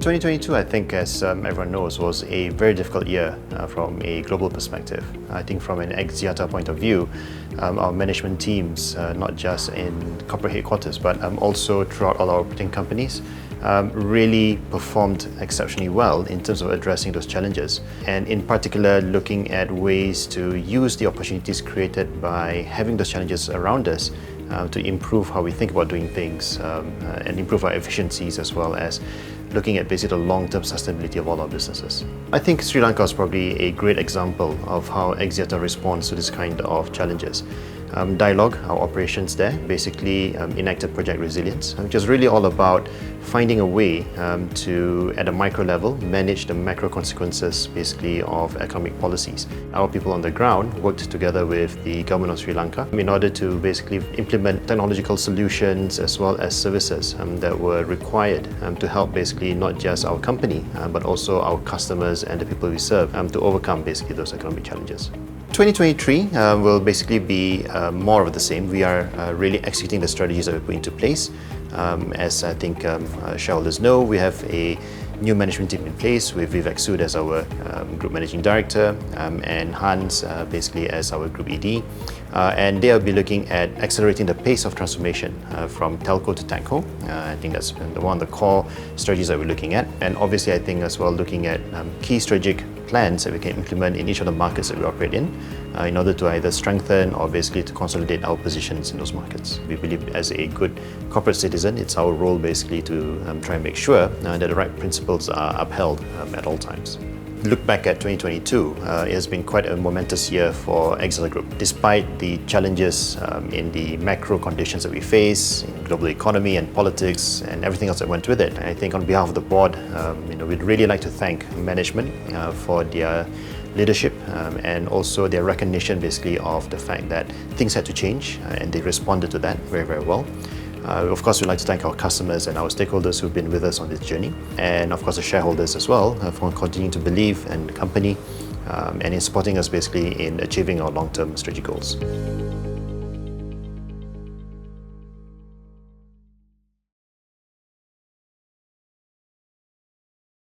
2022, I think, as everyone knows, was a very difficult year from a global perspective. I think from an Axiata point of view, our management teams, not just in corporate headquarters, but also throughout all our operating companies, really performed exceptionally well in terms of addressing those challenges, and in particular looking at ways to use the opportunities created by having those challenges around us to improve how we think about doing things and improve our efficiencies, as well as looking at basically the long-term sustainability of all our businesses. I think Sri Lanka is probably a great example of how Axiata responds to this kind of challenges. Dialogue, our operations there, basically enacted Project Resilience, which is really all about finding a way to, at a micro level, manage the macro consequences basically of economic policies. Our people on the ground worked together with the government of Sri Lanka in order to basically implement technological solutions as well as services that were required to help basically not just our company but also our customers and the people we serve to overcome basically those economic challenges. 2023 will basically be more of the same. We are really executing the strategies that we put into place. As I think shareholders know, we have a new management team in place with Vivek Sood as our Group Managing Director and Hans basically as our Group ED. And they'll be looking at accelerating the pace of transformation from telco to techco. I think that's one of the core strategies that we're looking at. And obviously I think as well looking at key strategic plans that we can implement in each of the markets that we operate in order to either strengthen or basically to consolidate our positions in those markets. We believe as a good corporate citizen, it's our role basically to try and make sure that the right principles are upheld at all times. Look back at 2022, it has been quite a momentous year for Axiata Group. Despite the challenges in the macro conditions that we face, in global economy and politics and everything else that went with it, I think on behalf of the board, we'd really like to thank management for their leadership and also their recognition basically of the fact that things had to change and they responded to that very, very well. Of course, we'd like to thank our customers and our stakeholders who've been with us on this journey, and of course the shareholders as well for continuing to believe in the company and in supporting us basically in achieving our long-term strategic goals.